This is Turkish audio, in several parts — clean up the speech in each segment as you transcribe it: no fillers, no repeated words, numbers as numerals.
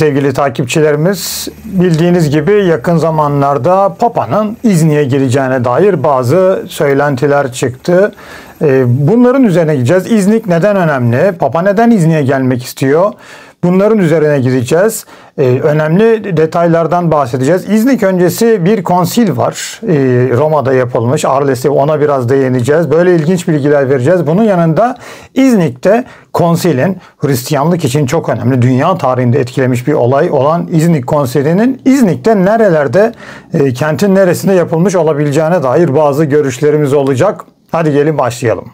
Sevgili takipçilerimiz, bildiğiniz gibi yakın zamanlarda Papa'nın İznik'e gireceğine dair bazı söylentiler çıktı. Bunların üzerine gideceğiz. İznik neden önemli? Papa neden İznik'e gelmek istiyor? Bunların üzerine gideceğiz. Önemli detaylardan bahsedeceğiz. İznik öncesi bir konsil var. Roma'da yapılmış. Arles'e ona biraz değineceğiz. Böyle ilginç bilgiler vereceğiz. Bunun yanında İznik'te konsilin Hristiyanlık için çok önemli, dünya tarihinde etkilemiş bir olay olan İznik konsilinin İznik'te nerelerde, kentin neresinde yapılmış olabileceğine dair bazı görüşlerimiz olacak. Hadi gelin başlayalım.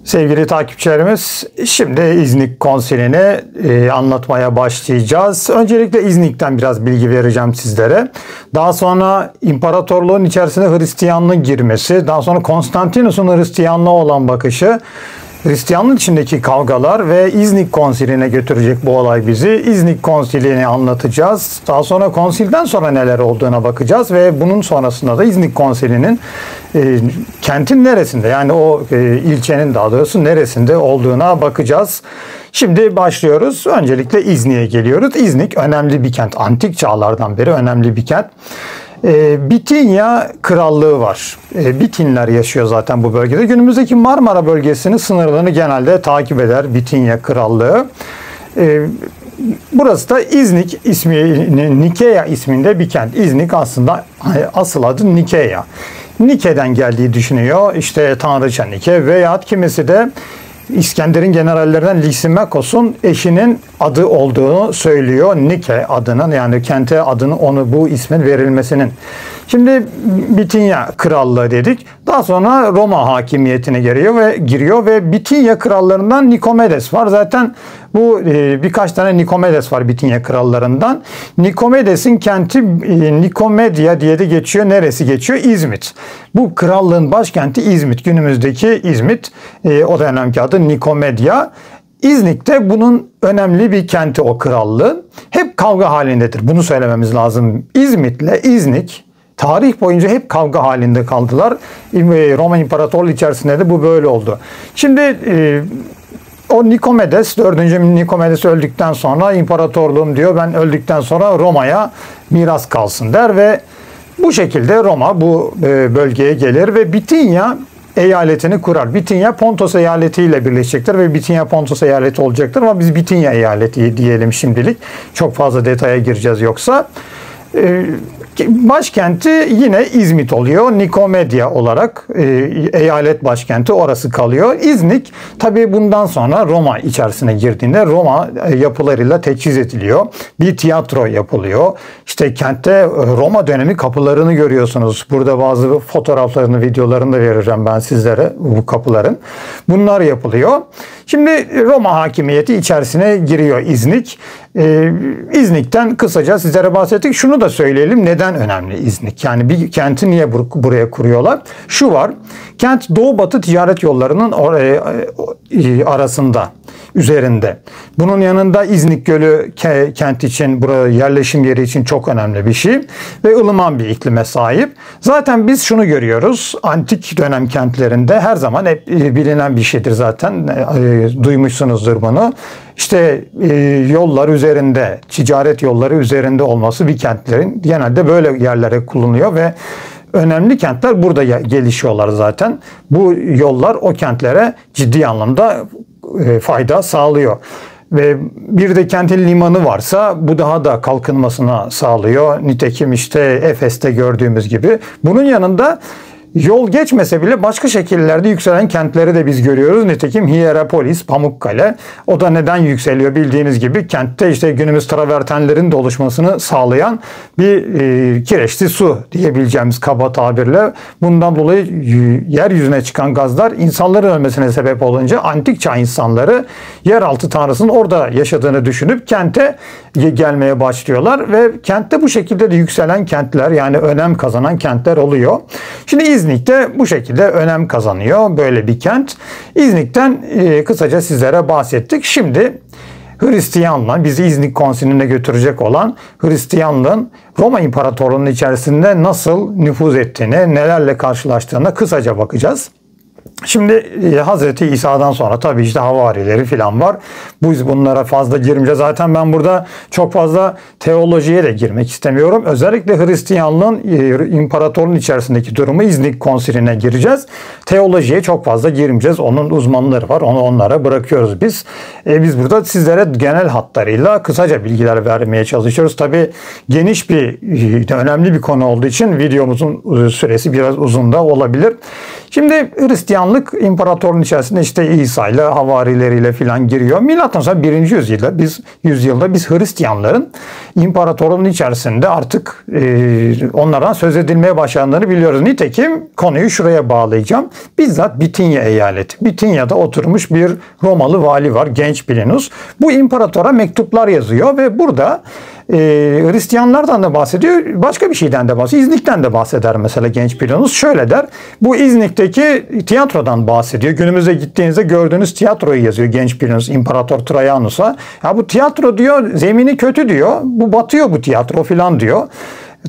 Sevgili takipçilerimiz, şimdi İznik konsilini anlatmaya başlayacağız. Öncelikle İznik'ten biraz bilgi vereceğim sizlere. Daha sonra imparatorluğun içerisine Hristiyanlığın girmesi, daha sonra Konstantinus'un Hristiyanlığa olan bakışı, Hristiyanlığın içindeki kavgalar ve İznik konsiline götürecek bu olay bizi. İznik konsilini anlatacağız. Daha sonra konsilden sonra neler olduğuna bakacağız ve bunun sonrasında da İznik konsilinin kentin neresinde, yani o ilçenin daha doğrusu neresinde olduğuna bakacağız. Şimdi başlıyoruz. Öncelikle İznik'e geliyoruz. İznik önemli bir kent. Antik çağlardan beri önemli bir kent. Bitinya Krallığı var. Bitinler yaşıyor zaten bu bölgede. Günümüzdeki Marmara bölgesinin sınırlarını genelde takip eder Bitinya Krallığı. Burası da İznik ismi, Nikeya isminde bir kent. İznik aslında asıl adı Nikeya. Nike'den geldiği düşünüyor. İşte Tanrıça Nike veya kimisi de İskender'in generallerinden Lysimachos'un eşinin adı olduğunu söylüyor. Nike adının, yani kente adının bu ismin verilmesinin. Şimdi Bitinya Krallığı dedik. Daha sonra Roma hakimiyetine giriyor ve Bitinya krallarından Nikomedes var. Zaten bu birkaç tane Nikomedes var Bitinya krallarından. Nikomedes'in kenti Nikomedia diye de geçiyor. Neresi geçiyor? İzmit. Bu krallığın başkenti İzmit. Günümüzdeki İzmit. O dönemki adı Nikomedia. İznik'te bunun önemli bir kenti o krallığın. Hep kavga halindedir. Bunu söylememiz lazım. İzmit'le İznik tarih boyunca hep kavga halinde kaldılar. Roma İmparatorluğu içerisinde de bu böyle oldu. Şimdi o Nikomedes, 4. Nikomedes öldükten sonra imparatorluğum diyor, ben öldükten sonra Roma'ya miras kalsın der ve bu şekilde Roma bu bölgeye gelir ve Bitinya eyaletini kurar. Bitinya Pontos eyaletiyle birleşecektir ve Bitinya Pontos eyaleti olacaktır ama biz Bitinya eyaleti diyelim şimdilik. Çok fazla detaya gireceğiz yoksa. Başkenti yine İzmit oluyor. Nikomedia olarak eyalet başkenti orası kalıyor. İznik tabii bundan sonra Roma içerisine girdiğinde Roma yapılarıyla teçhiz ediliyor. Bir tiyatro yapılıyor. İşte kentte Roma dönemi kapılarını görüyorsunuz. Burada bazı fotoğraflarını, videolarını da vereceğim ben sizlere bu kapıların. Bunlar yapılıyor. Şimdi Roma hakimiyeti içerisine giriyor İznik. İznik'ten kısaca sizlere bahsettik. Şunu da söyleyelim. Neden önemli İznik? Yani bir kenti niye buraya kuruyorlar? Şu var. Kent doğu-batı ticaret yollarının arasında, üzerinde. Bunun yanında İznik Gölü kent için, buraya yerleşim yeri için çok önemli bir şey. Ve ılıman bir iklime sahip. Zaten biz şunu görüyoruz. Antik dönem kentlerinde her zaman hep bilinen bir şeydir zaten. Duymuşsunuzdur bunu. İşte yollar üzerinde, ticaret yolları üzerinde olması bir kentlerin genelde böyle yerlere kullanılıyor ve önemli kentler burada gelişiyorlar zaten. Bu yollar o kentlere ciddi anlamda fayda sağlıyor. Ve bir de kentin limanı varsa bu daha da kalkınmasına sağlıyor. Nitekim işte Efes'te gördüğümüz gibi. Bunun yanında yol geçmese bile başka şekillerde yükselen kentleri de biz görüyoruz. Nitekim Hierapolis, Pamukkale. O da neden yükseliyor bildiğiniz gibi kentte işte günümüz travertenlerin de oluşmasını sağlayan bir kireçli su diyebileceğimiz kaba tabirle. Bundan dolayı yeryüzüne çıkan gazlar insanların ölmesine sebep olunca antik çağ insanları yeraltı tanrısının orada yaşadığını düşünüp kente gelmeye başlıyorlar ve kentte bu şekilde de yükselen kentler, yani önem kazanan kentler oluyor. Şimdi İznik'te bu şekilde önem kazanıyor böyle bir kent. İznik'ten kısaca sizlere bahsettik. Şimdi Hristiyanlığın, bizi İznik konsiline götürecek olan Hristiyanlığın Roma İmparatorluğu'nun içerisinde nasıl nüfuz ettiğine, nelerle karşılaştığına kısaca bakacağız. Şimdi Hazreti İsa'dan sonra tabii işte havarileri falan var. Biz bunlara fazla girmeyeceğiz. Zaten ben burada çok fazla teolojiye de girmek istemiyorum. Özellikle Hristiyanlığın imparatorluğun içerisindeki durumu İznik Konsili'ne gireceğiz. Teolojiye çok fazla girmeyeceğiz. Onun uzmanları var. Onu onlara bırakıyoruz biz. Biz burada sizlere genel hatlarıyla kısaca bilgiler vermeye çalışıyoruz. Tabii geniş önemli bir konu olduğu için videomuzun süresi biraz uzun da olabilir. Şimdi Hristiyanlık imparatorluğun içerisinde işte İsa ile havarileriyle filan giriyor. Milattan sonra 1. yüzyılda biz Hristiyanların imparatorluğun içerisinde artık onlardan söz edilmeye başlandığını biliyoruz. Nitekim konuyu şuraya bağlayacağım. Bizzat Bitinya eyaleti. Bitinya'da oturmuş bir Romalı vali var, genç Bilinus. Bu imparatora mektuplar yazıyor ve burada Hristiyanlardan da bahsediyor. Başka bir şeyden de bahsediyor. İznik'ten de bahseder mesela genç Bilinus. Şöyle der. Bu İznik'teki tiyatrodan bahsediyor. Günümüze gittiğinizde gördüğünüz tiyatroyu yazıyor genç Bilinus İmparator Trajanus'a. Ya bu tiyatro diyor zemini kötü diyor. Bu batıyor bu tiyatro filan diyor.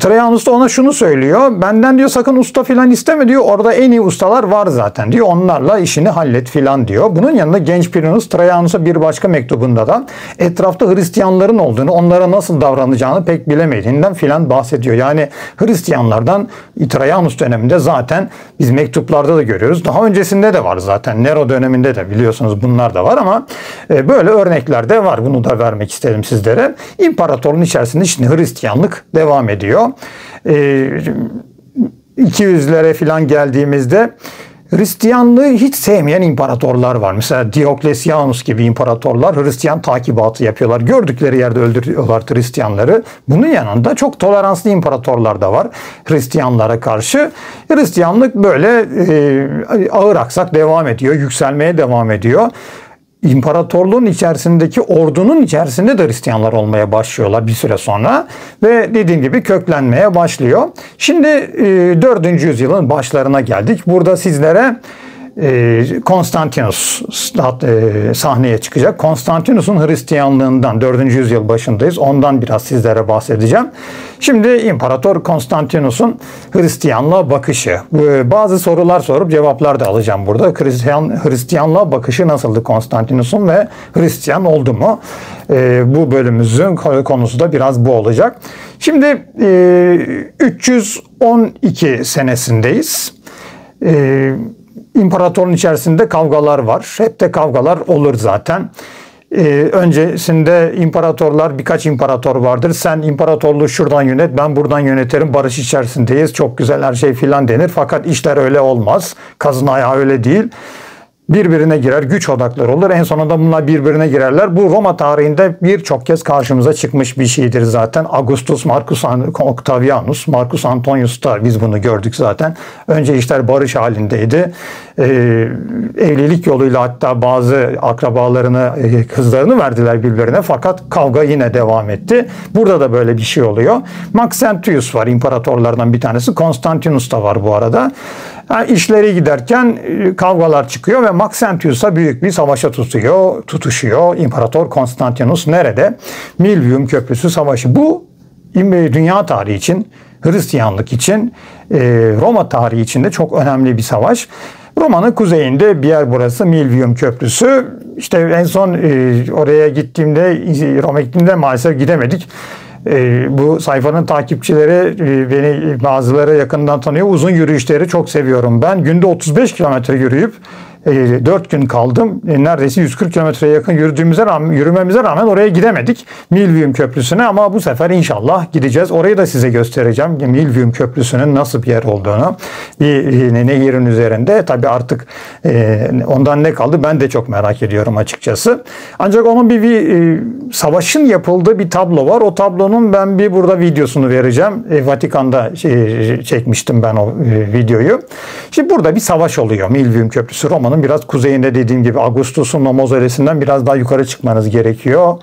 Trajanus da ona şunu söylüyor. Benden diyor sakın usta filan isteme diyor. Orada en iyi ustalar var zaten diyor. Onlarla işini hallet filan diyor. Bunun yanında genç Bilinus Trajanus'a bir başka mektubunda da etrafta Hristiyanların olduğunu, onlara nasıl davranacağını pek bilemediğinden filan bahsediyor. Yani Hristiyanlardan Trajanus döneminde zaten biz mektuplarda da görüyoruz. Daha öncesinde de var zaten. Nero döneminde de biliyorsunuz bunlar da var ama böyle örnekler de var. Bunu da vermek istedim sizlere. İmparatorluğun içerisinde şimdi Hristiyanlık devam ediyor. 200'lere falan geldiğimizde Hristiyanlığı hiç sevmeyen imparatorlar var. Mesela Dioklesianus gibi imparatorlar Hristiyan takibatı yapıyorlar. Gördükleri yerde öldürüyorlar Hristiyanları. Bunun yanında çok toleranslı imparatorlar da var Hristiyanlara karşı. Hristiyanlık böyle ağır aksak devam ediyor, yükselmeye devam ediyor. İmparatorluğun içerisindeki ordunun içerisinde de Hristiyanlar olmaya başlıyorlar bir süre sonra ve dediğim gibi köklenmeye başlıyor. Şimdi 4. yüzyılın başlarına geldik. Burada sizlere Konstantinus sahneye çıkacak. Konstantinus'un Hristiyanlığından 4. yüzyıl başındayız. Ondan biraz sizlere bahsedeceğim. Şimdi İmparator Konstantinus'un Hristiyanlığa bakışı. Bazı sorular sorup cevaplar da alacağım burada. Hristiyanlığa bakışı nasıldı Konstantinus'un ve Hristiyan oldu mu? Bu bölümümüzün konusu da biraz bu olacak. Şimdi 312 senesindeyiz. İmparatorluğun içerisinde kavgalar var. Hep de kavgalar olur zaten. Öncesinde birkaç imparator vardır. Sen imparatorluğu şuradan yönet, ben buradan yönetirim. Barış içerisindeyiz. Çok güzel her şey filan denir. Fakat işler öyle olmaz. Kazın ayağı öyle değil. Birbirine girer, güç odakları olur. En sonunda bunlar birbirine girerler. Bu Roma tarihinde birçok kez karşımıza çıkmış bir şeydir zaten. Augustus, Marcus Octavianus, Marcus Antonius da biz bunu gördük zaten. Önce işler barış halindeydi. Evlilik yoluyla hatta bazı akrabalarını, kızlarını verdiler birbirine. Fakat kavga yine devam etti. Burada da böyle bir şey oluyor. Maxentius var imparatorlardan bir tanesi. Constantinus da var bu arada. İşleri giderken kavgalar çıkıyor ve Maxentius'a büyük bir savaşa tutuşuyor. İmparator Konstantinus nerede? Milvium Köprüsü Savaşı. Bu dünya tarihi için, Hristiyanlık için, Roma tarihi için de çok önemli bir savaş. Roma'nın kuzeyinde bir yer burası, Milvium Köprüsü. İşte en son oraya gittiğimde, Roma'ya gittiğimde maalesef gidemedik. Bu sayfanın takipçileri beni bazıları yakından tanıyor. Uzun yürüyüşleri çok seviyorum ben. Günde 35 kilometre yürüyüp 4 gün kaldım. Neredeyse 140 kilometreye yakın yürümemize rağmen oraya gidemedik. Milvium Köprüsü'ne ama bu sefer inşallah gideceğiz. Orayı da size göstereceğim. Milvium Köprüsü'nün nasıl bir yer olduğunu. Bir nehirin üzerinde. Tabii artık ondan ne kaldı ben de çok merak ediyorum açıkçası. Ancak onun bir savaşın yapıldığı bir tablo var. O tablonun ben burada videosunu vereceğim. Vatikan'da çekmiştim ben o videoyu. Şimdi burada bir savaş oluyor. Milvium Köprüsü Roma'nın biraz kuzeyinde, dediğim gibi Augustus'un o mozolesinden biraz daha yukarı çıkmanız gerekiyor.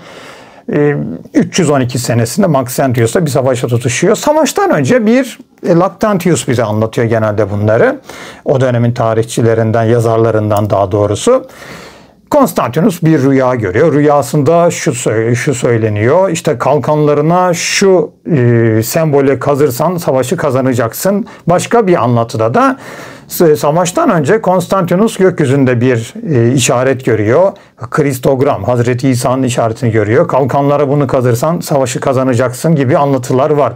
312 senesinde Maxentius'la bir savaşa tutuşuyor. Savaştan önce bir Lactantius bize anlatıyor genelde bunları. O dönemin tarihçilerinden, yazarlarından daha doğrusu. Konstantinus bir rüya görüyor. Rüyasında şu söyleniyor. İşte kalkanlarına şu sembole kazırsan savaşı kazanacaksın. Başka bir anlatıda da Savaştan önce Konstantinus gökyüzünde bir işaret görüyor. Kristogram, Hazreti İsa'nın işaretini görüyor. Kalkanlara bunu kazırsan savaşı kazanacaksın gibi anlatılar var.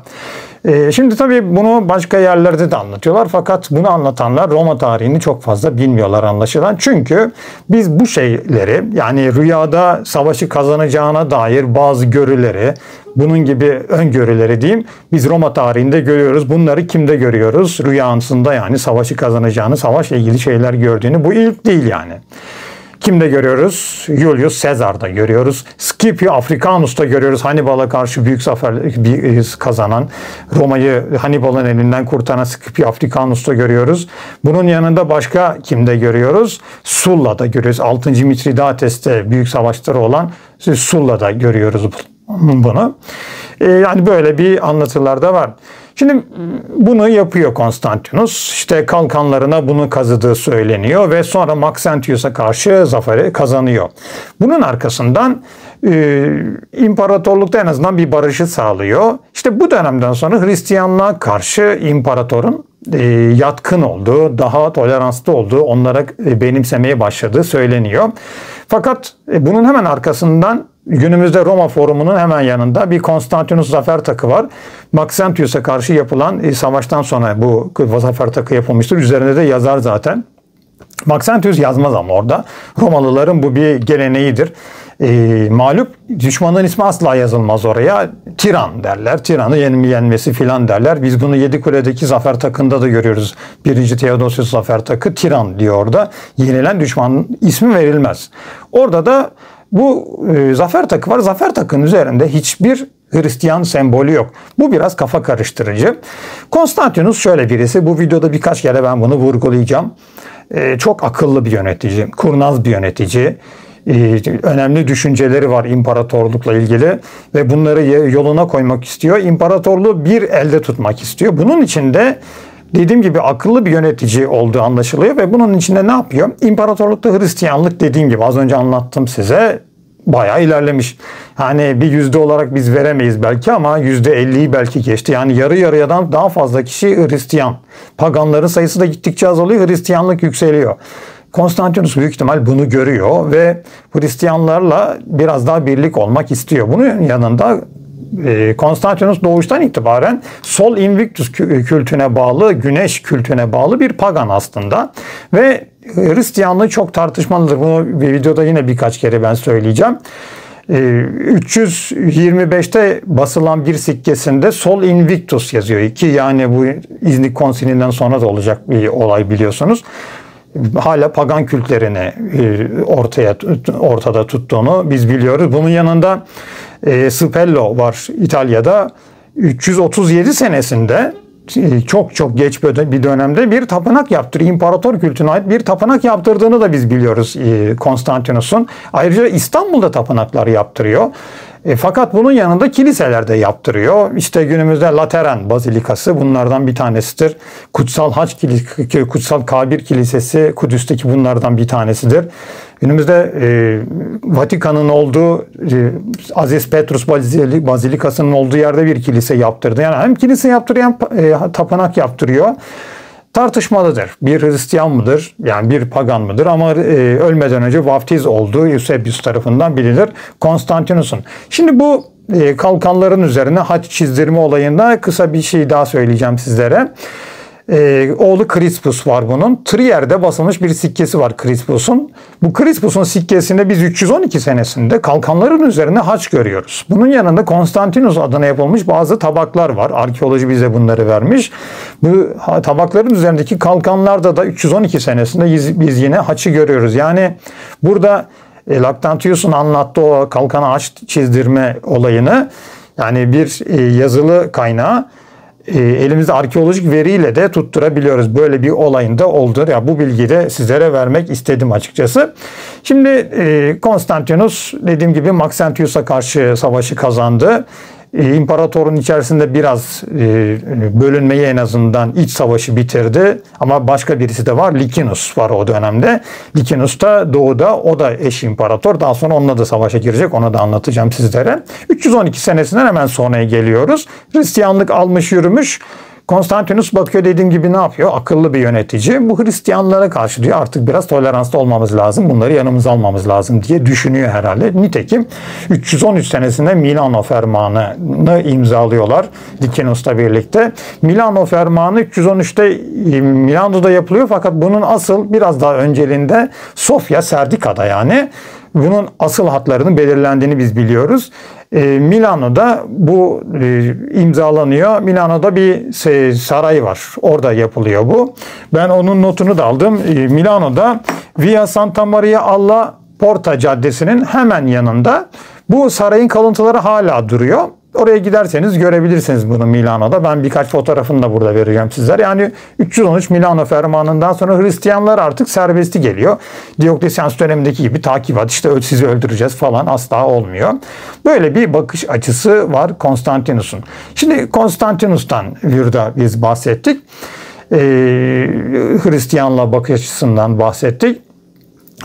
Şimdi tabii bunu başka yerlerde de anlatıyorlar. Fakat bunu anlatanlar Roma tarihini çok fazla bilmiyorlar anlaşılan. Çünkü biz bu şeyleri, yani rüyada savaşı kazanacağına dair bazı görüleri, bunun gibi öngörüleri diyeyim, biz Roma tarihinde görüyoruz. Bunları kimde görüyoruz? Rüyasında, yani savaşı kazanacağını, savaşla ilgili şeyler gördüğünü. Bu ilk değil yani. Kimde görüyoruz? Julius Caesar'da görüyoruz. Scipio Africanus'ta görüyoruz. Hannibal'a karşı büyük zafer kazanan, Roma'yı Hannibal'ın elinden kurtaran Scipio Africanus'ta görüyoruz. Bunun yanında başka kimde görüyoruz? Sulla'da görüyoruz. 6. Mithridates'te büyük savaşları olan Sulla'da görüyoruz bunu. Yani böyle bir anlatılar da var. Şimdi bunu yapıyor Konstantinus. İşte kalkanlarına bunu kazıdığı söyleniyor ve sonra Maxentius'a karşı zaferi kazanıyor. Bunun arkasından imparatorlukta en azından bir barışı sağlıyor. İşte bu dönemden sonra Hristiyanlığa karşı imparatorun yatkın olduğu, daha toleranslı olduğu, onlara benimsemeye başladığı söyleniyor. Fakat bunun hemen arkasından günümüzde Roma Forumu'nun hemen yanında bir Konstantinus zafer takı var. Maxentius'a karşı yapılan savaştan sonra bu zafer takı yapılmıştır. Üzerinde de yazar zaten. Maxentius yazmaz ama orada. Romalıların bu bir geleneğidir. Mağlup düşmanın ismi asla yazılmaz oraya. Tiran derler. Tiran'ı yenmesi filan derler. Biz bunu Yedikule'deki zafer takında da görüyoruz. 1. Theodosius zafer takı Tiran diyor orada. Yenilen düşmanın ismi verilmez. Orada da bu zafer takı var. Zafer takının üzerinde hiçbir Hristiyan sembolü yok. Bu biraz kafa karıştırıcı. Konstantinus şöyle birisi. Bu videoda birkaç kere ben bunu vurgulayacağım. Çok akıllı bir yönetici, kurnaz bir yönetici. Önemli düşünceleri var imparatorlukla ilgili ve bunları yoluna koymak istiyor. İmparatorluğu bir elde tutmak istiyor. Bunun için de dediğim gibi akıllı bir yönetici olduğu anlaşılıyor ve bunun içinde ne yapıyor? İmparatorlukta Hristiyanlık, dediğim gibi az önce anlattım size, bayağı ilerlemiş. Yani bir yüzde olarak biz veremeyiz belki ama %50'yi belki geçti. Yani yarı yarıyadan daha fazla kişi Hristiyan. Paganların sayısı da gittikçe azalıyor, Hristiyanlık yükseliyor. Konstantinus büyük ihtimal bunu görüyor ve Hristiyanlarla biraz daha birlik olmak istiyor. Bunun yanında Konstantinus doğuştan itibaren Sol Invictus kültüne bağlı, güneş kültüne bağlı bir pagan aslında. Ve Hristiyanlığı çok tartışmalıdır. Bunu bir videoda yine birkaç kere ben söyleyeceğim. 325'te basılan bir sikkesinde Sol Invictus yazıyor ki yani bu İznik Konsili'nden sonra da olacak bir olay biliyorsunuz. Hala pagan kültlerini ortada tuttuğunu biz biliyoruz. Bunun yanında Spello var İtalya'da. 337 senesinde çok geç bir dönemde bir tapınak yaptırıyor. İmparator kültüne ait bir tapınak yaptırdığını da biz biliyoruz Konstantinus'un. Ayrıca İstanbul'da tapınaklar yaptırıyor. Fakat bunun yanında kiliseler de yaptırıyor. İşte günümüzde Lateran Bazilikası bunlardan bir tanesidir. Kutsal Haç Kilisesi, Kutsal Kabir Kilisesi Kudüs'teki bunlardan bir tanesidir. Günümüzde Vatikan'ın olduğu Aziz Petrus Bazilikası'nın olduğu yerde bir kilise yaptırdı. Yani hem kilise yaptırıyor hem tapınak yaptırıyor. Tartışmalıdır. Bir Hristiyan mıdır? Yani bir pagan mıdır? Ama ölmeden önce vaftiz olduğu Eusebius tarafından bilinir. Konstantinus'un. Şimdi bu kalkanların üzerine haç çizdirme olayında kısa bir şey daha söyleyeceğim sizlere. Oğlu Crispus var bunun. Trier'de basılmış bir sikkesi var Crispus'un. Bu Crispus'un sikkesinde biz 312 senesinde kalkanların üzerine haç görüyoruz. Bunun yanında Konstantinus adına yapılmış bazı tabaklar var. Arkeoloji bize bunları vermiş. Bu tabakların üzerindeki kalkanlarda da 312 senesinde biz yine haçı görüyoruz. Yani burada Lactantius'un anlattığı o kalkana haç çizdirme olayını, yani bir yazılı kaynağı elimizde arkeolojik veriyle de tutturabiliyoruz. Böyle bir olayın da olduğu. Ya bu bilgiyi de sizlere vermek istedim açıkçası. Şimdi Konstantinus dediğim gibi Maxentius'a karşı savaşı kazandı. İmparatorun içerisinde biraz bölünmeyi, en azından iç savaşı bitirdi. Ama başka birisi de var. Licinus var o dönemde. Licinus da doğuda, o da eş imparator. Daha sonra onunla da savaşa girecek. Onu da anlatacağım sizlere. 312 senesinden hemen sonraya geliyoruz. Hristiyanlık almış yürümüş. Konstantinus bakıyor, dediğim gibi ne yapıyor? Akıllı bir yönetici. Bu Hristiyanlara karşı diyor artık biraz toleranslı olmamız lazım. Bunları yanımıza almamız lazım diye düşünüyor herhalde. Nitekim 313 senesinde Milano Fermanı'nı imzalıyorlar Licinus'la birlikte. Milano Fermanı 313'te Milano'da yapılıyor, fakat bunun asıl biraz daha önceliğinde Sofya Serdika'da, yani bunun asıl hatlarının belirlendiğini biz biliyoruz. Milano'da bu imzalanıyor. Milano'da bir saray var. Orada yapılıyor bu. Ben onun notunu da aldım. Milano'da Via Santa Maria alla Porta Caddesi'nin hemen yanında bu sarayın kalıntıları hala duruyor. Oraya giderseniz görebilirsiniz bunu Milano'da. Ben birkaç fotoğrafını da burada vereceğim sizlere. Yani 313 Milano Fermanı'ndan sonra Hristiyanlar artık serbesti geliyor. Diokletianus dönemindeki gibi takibat, işte sizi öldüreceğiz falan asla olmuyor. Böyle bir bakış açısı var Konstantinus'un. Şimdi Konstantinus'tan burada biz bahsettik. Hristiyanla bakış açısından bahsettik.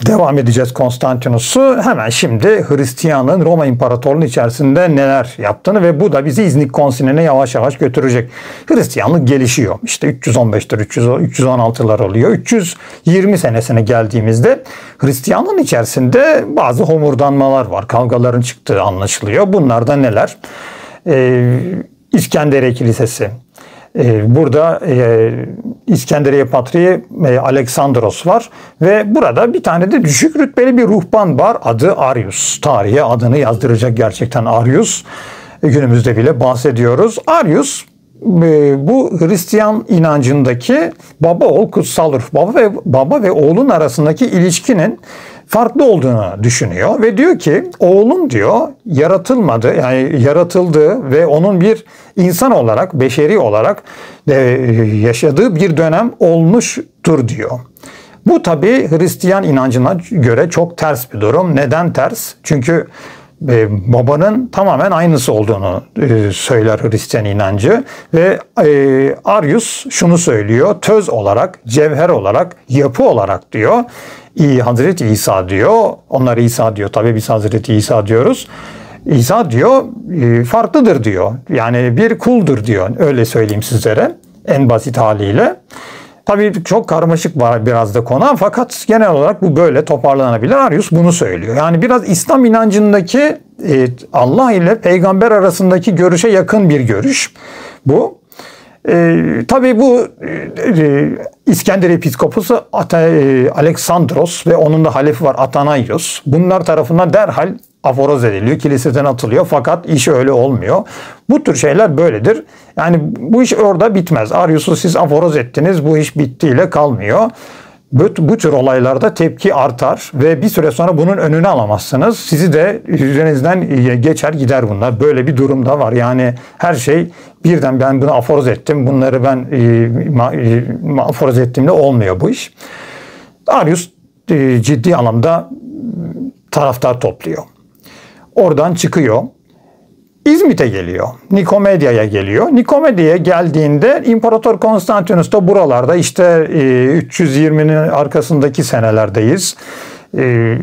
Devam edeceğiz Konstantinus'u. Hemen şimdi Hristiyanlığın Roma İmparatorluğu içerisinde neler yaptığını ve bu da bizi İznik Konsili'ne yavaş yavaş götürecek. Hristiyanlık gelişiyor. İşte 315'tir, 316'lar oluyor. 320 senesine geldiğimizde Hristiyanlığın içerisinde bazı homurdanmalar var. Kavgaların çıktığı anlaşılıyor. Bunlar da neler? İskenderiye Kilisesi. Burada İskenderiye Patriği Aleksandros var ve burada bir tane de düşük rütbeli bir ruhban var. Adı Arius. Tarihe adını yazdıracak gerçekten Arius. Günümüzde bile bahsediyoruz. Arius bu Hristiyan inancındaki baba oğul kutsal ruh, baba ve oğlun arasındaki ilişkinin farklı olduğunu düşünüyor ve diyor ki oğlun diyor yaratılmadı, yani yaratıldığı ve onun bir insan olarak, beşeri olarak yaşadığı bir dönem olmuştur diyor. Bu tabii Hristiyan inancına göre çok ters bir durum. Neden ters? Çünkü babanın tamamen aynısı olduğunu söyler Hristiyan inancı ve Arius şunu söylüyor: töz olarak, cevher olarak, yapı olarak diyor. Hazreti İsa diyor. Onlar İsa diyor. Tabii biz Hazreti İsa diyoruz. İsa diyor farklıdır diyor. Yani bir kuldur diyor. Öyle söyleyeyim sizlere en basit haliyle. Tabii çok karmaşık var biraz da konu, fakat genel olarak bu böyle toparlanabilir. Arius bunu söylüyor. Yani biraz İslam inancındaki Allah ile peygamber arasındaki görüşe yakın bir görüş bu. Tabii bu İskenderiye Piskoposu Aleksandros ve onun da halefi var Atanaios. Bunlar tarafından derhal aforoz ediliyor, kiliseden atılıyor, fakat iş öyle olmuyor. Bu tür şeyler böyledir. Yani bu iş orada bitmez. Arius'u siz aforoz ettiniz, bu iş bittiğiyle kalmıyor. Bu tür olaylarda tepki artar ve bir süre sonra bunun önünü alamazsınız. Sizi de üzerinizden geçer gider bunlar. Böyle bir durum da var. Yani her şey birden ben bunu aforoz ettim, bunları ben aforoz ettiğimde olmuyor bu iş. Arius ciddi anlamda taraftar topluyor. Oradan çıkıyor. İzmit'e geliyor. Nikomedia'ya geliyor. Nikomedia'ya geldiğinde İmparator Konstantinus da buralarda, işte 320'nin arkasındaki senelerdeyiz.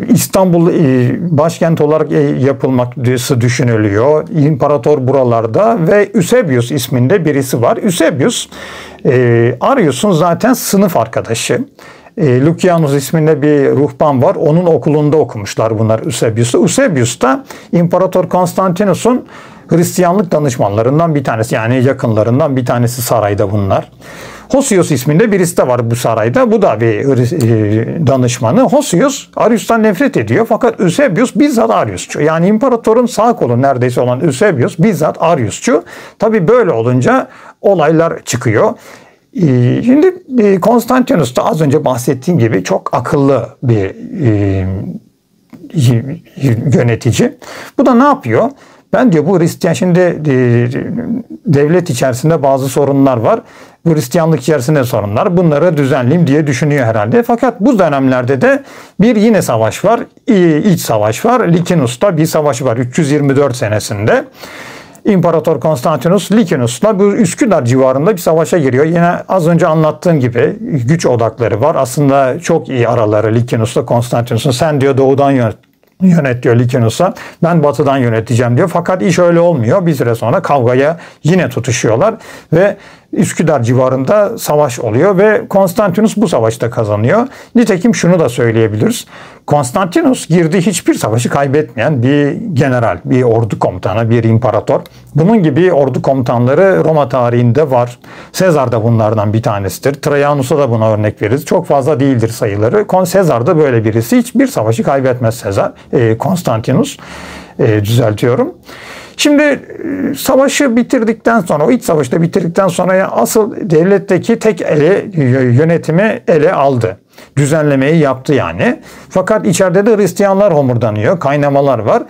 İstanbul başkent olarak yapılması düşünülüyor. İmparator buralarda ve Eusebius isminde birisi var. Eusebius Arius'un zaten sınıf arkadaşı. Lucianus isminde bir ruhban var. Onun okulunda okumuşlar bunlar Eusebius'u. Eusebius da İmparator Konstantinus'un Hristiyanlık danışmanlarından bir tanesi, yani yakınlarından bir tanesi sarayda bunlar. Hosius isminde birisi de var bu sarayda. Bu da bir danışmanı. Hosius Arius'tan nefret ediyor, fakat Eusebius bizzat Ariusçu. Yani imparatorun sağ kolu neredeyse olan Eusebius bizzat Ariusçu. Tabii böyle olunca olaylar çıkıyor. Şimdi Konstantinus da az önce bahsettiğim gibi çok akıllı bir yönetici. Bu da ne yapıyor? Ben diyor bu Hristiyan, şimdi devlet içerisinde bazı sorunlar var. Bu Hristiyanlık içerisinde sorunlar. Bunları düzenleyeyim diye düşünüyor herhalde. Fakat bu dönemlerde de bir yine savaş var. İç savaş var. Licinus'ta bir savaş var 324 senesinde. İmparator Konstantinus Licinus'la bu Üsküdar civarında bir savaşa giriyor. Yine az önce anlattığım gibi güç odakları var. Aslında çok iyi araları Licinus'la Konstantinus'un. Sen diyor doğudan yönet diyor Licinus'a. Ben batıdan yöneteceğim diyor. Fakat iş öyle olmuyor. Bir süre sonra kavgaya yine tutuşuyorlar ve Üsküdar civarında savaş oluyor ve Konstantinus bu savaşta kazanıyor. Nitekim şunu da söyleyebiliriz. Konstantinus girdiği hiçbir savaşı kaybetmeyen bir general, bir ordu komutanı, bir imparator. Bunun gibi ordu komutanları Roma tarihinde var. Sezar da bunlardan bir tanesidir. Trajanus'a da buna örnek veririz. Çok fazla değildir sayıları. Sezar da böyle birisi. Hiçbir savaşı kaybetmez Konstantinus. Düzeltiyorum. Şimdi savaşı bitirdikten sonra, o iç savaşta bitirdikten sonra asıl devletteki tek yönetimi ele aldı. Düzenlemeyi yaptı yani. Fakat içeride de Hristiyanlar homurdanıyor, kaynamalar var.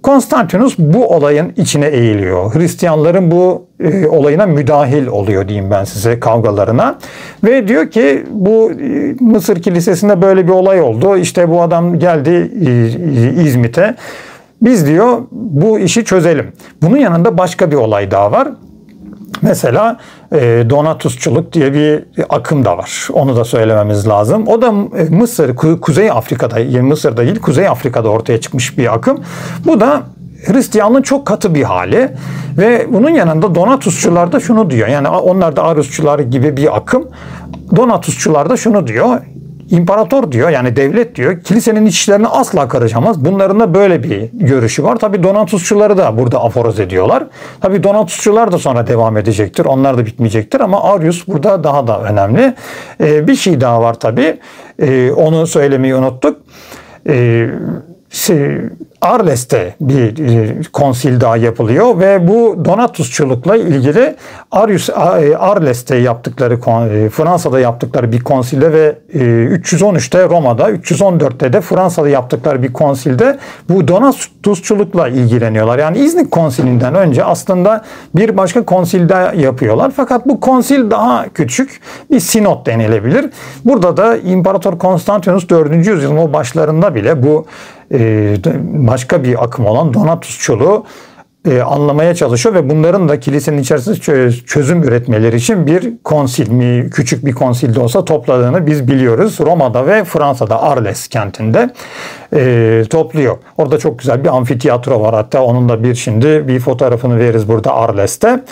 Konstantinus bu olayın içine eğiliyor. Hristiyanların bu olayına müdahil oluyor diyeyim ben size, kavgalarına. Ve diyor ki bu Mısır Kilisesi'nde böyle bir olay oldu. İşte bu adam geldi İzmit'e. Biz diyor bu işi çözelim. Bunun yanında başka bir olay daha var. Mesela Donatusçuluk diye bir akım da var. Onu da söylememiz lazım. O da Mısır, Kuzey Afrika'da, yani Mısır değil, Kuzey Afrika'da ortaya çıkmış bir akım. Bu da Hristiyanlığın çok katı bir hali ve bunun yanında Donatusçular da şunu diyor. Yani onlar da Ariusçular gibi bir akım. Donatusçular da şunu diyor. İmparator diyor, yani devlet diyor, kilisenin iç işlerine asla karışamaz. Bunların da böyle bir görüşü var. Tabii Donatusçuları da burada aforoz ediyorlar. Tabii Donatusçular da sonra devam edecektir. Onlar da bitmeyecektir ama Arius burada daha da önemli. Bir şey daha var tabii. Onu söylemeyi unuttuk. Arles'te bir konsil daha yapılıyor ve bu Donatusçulukla ilgili Arles'te yaptıkları, Fransa'da yaptıkları bir konsilde ve 313'te Roma'da, 314'te de Fransa'da yaptıkları bir konsilde bu Donatusçulukla ilgileniyorlar. Yani İznik konsilinden önce aslında bir başka konsilde yapıyorlar. Fakat bu konsil daha küçük, bir sinot denilebilir. Burada da İmparator Konstantinus 4. yüzyılın o başlarında bile bu başka bir akım olan Donatusçuluğu anlamaya çalışıyor ve bunların da kilisenin içerisinde çözüm üretmeleri için bir konsil, küçük bir konsil de olsa topladığını biz biliyoruz. Roma'da ve Fransa'da Arles kentinde topluyor. Orada çok güzel bir amfiteyatro var. Hatta onun da şimdi bir fotoğrafını veririz burada Arles'te.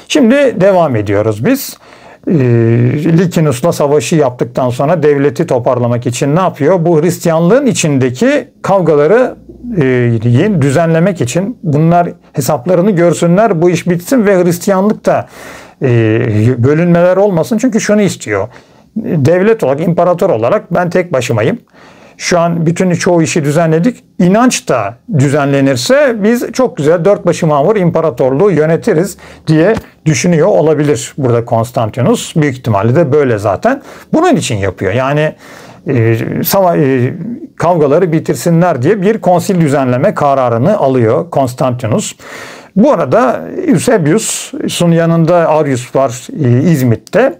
Şimdi devam ediyoruz biz. Licinus'la savaşı yaptıktan sonra devleti toparlamak için ne yapıyor? Bu Hristiyanlığın içindeki kavgaları düzenlemek için, bunlar hesaplarını görsünler, bu iş bitsin ve Hristiyanlıkta bölünmeler olmasın. Çünkü şunu istiyor. Devlet olarak, imparator olarak ben tek başımayım. Şu an çoğu işi düzenledik. İnanç da düzenlenirse biz çok güzel dört başı mamur imparatorluğu yönetiriz diye düşünüyor olabilir burada Konstantinus. Büyük ihtimalle de böyle zaten. Bunun için yapıyor. Yani kavgaları bitirsinler diye bir konsil düzenleme kararını alıyor Konstantinus. Bu arada Eusebius'un yanında Arius var İzmit'te.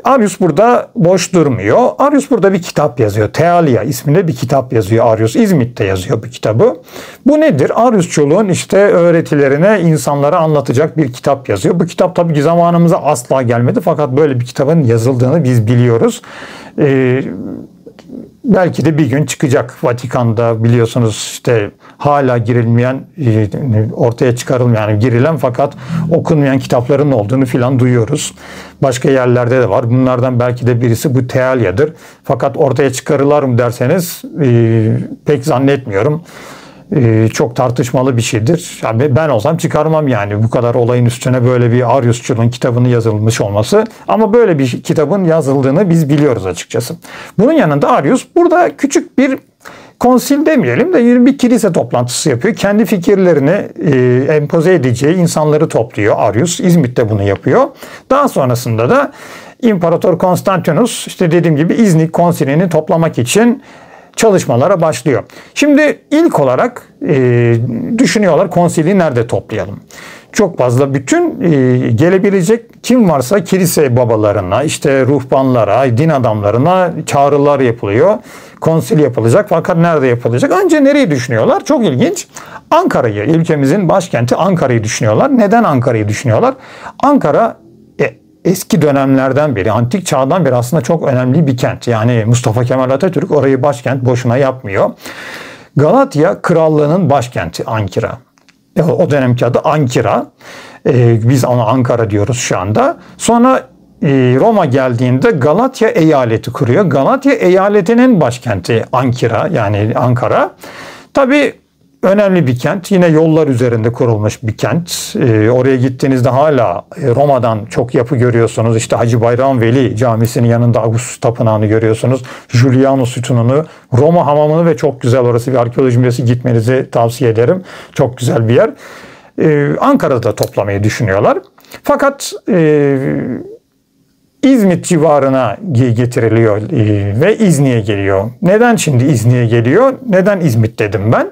Arius burada boş durmuyor. Arius burada bir kitap yazıyor. Thealia isminde bir kitap yazıyor Arius. İzmit'te yazıyor bu kitabı. Bu nedir? Ariusçuluğun öğretilerine insanlara anlatacak bir kitap yazıyor. Bu kitap tabii ki zamanımıza asla gelmedi. Fakat böyle bir kitabın yazıldığını biz biliyoruz. Belki de bir gün çıkacak. Vatikan'da biliyorsunuz hala girilmeyen, ortaya çıkarılmayan, girilen fakat okunmayan kitapların olduğunu filan duyuyoruz. Başka yerlerde de var. Bunlardan belki de birisi bu Thealia'dır. Fakat ortaya çıkarırlar mı derseniz pek zannetmiyorum. Çok tartışmalı bir şeydir. Yani ben olsam çıkarmam yani bu kadar olayın üstüne böyle bir Ariusçuluğun kitabının yazılmış olması. Ama böyle bir kitabın yazıldığını biz biliyoruz açıkçası. Bunun yanında Arius burada küçük bir konsil demeyelim de bir kilise toplantısı yapıyor. Kendi fikirlerini empoze edeceği insanları topluyor Arius. İzmit'te bunu yapıyor. Daha sonrasında da İmparator Konstantinus dediğim gibi İznik konsilini toplamak için çalışmalara başlıyor. Şimdi ilk olarak düşünüyorlar konsili nerede toplayalım? Çok fazla bütün gelebilecek kim varsa kilise babalarına, ruhbanlara, din adamlarına çağrılar yapılıyor. Konsil yapılacak fakat nerede yapılacak? Önce nereyi düşünüyorlar? Çok ilginç. Ankara'yı, ülkemizin başkenti Ankara'yı düşünüyorlar. Neden Ankara'yı düşünüyorlar? Ankara eski dönemlerden beri, antik çağdan beri aslında çok önemli bir kent. Yani Mustafa Kemal Atatürk orayı başkent boşuna yapmıyor. Galatya Krallığı'nın başkenti Ankara. O dönemki adı Ankara. Biz ona Ankara diyoruz şu anda. Sonra Roma geldiğinde Galatya eyaleti kuruyor. Galatya eyaletinin başkenti Ankara, yani Ankara. Tabii önemli bir kent. Yine yollar üzerinde kurulmuş bir kent. Oraya gittiğinizde hala Roma'dan çok yapı görüyorsunuz. İşte Hacı Bayram Veli Camisi'nin yanında Augustus Tapınağı'nı görüyorsunuz. Giuliano Sütunu'nu, Roma Hamamı'nı ve çok güzel, orası bir arkeoloji müzesi, gitmenizi tavsiye ederim. Çok güzel bir yer. Ankara'da toplamayı düşünüyorlar. Fakat İzmit civarına getiriliyor ve İznik'e geliyor. Neden şimdi İznik'e geliyor? Neden İzmit dedim ben?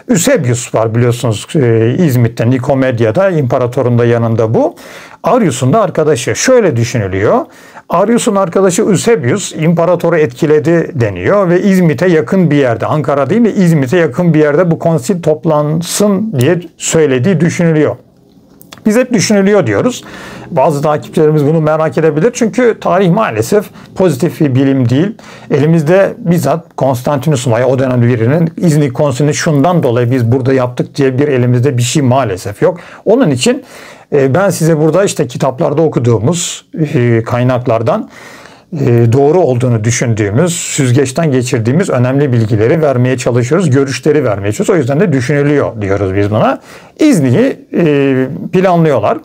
Eusebius var biliyorsunuz İzmit'te, Nikomedya'da, imparatorun da yanında bu. Arius'un da arkadaşı. Şöyle düşünülüyor. Arius'un arkadaşı Eusebius imparatoru etkiledi deniyor ve İzmit'e yakın bir yerde, Ankara değil de İzmit'e yakın bir yerde bu konsil toplansın diye söylediği düşünülüyor. Biz hep düşünülüyor diyoruz. Bazı takipçilerimiz bunu merak edebilir. Çünkü tarih maalesef pozitif bir bilim değil. Elimizde bizzat Konstantinus var, o dönem birinin İznik konsilini şundan dolayı biz burada yaptık diye bir elimizde bir şey maalesef yok. Onun için ben size burada işte kitaplarda okuduğumuz kaynaklardan doğru olduğunu düşündüğümüz, süzgeçten geçirdiğimiz önemli bilgileri vermeye çalışıyoruz, görüşleri vermeye çalışıyoruz. O yüzden de düşünülüyor diyoruz biz buna. İznik'i planlıyorlar.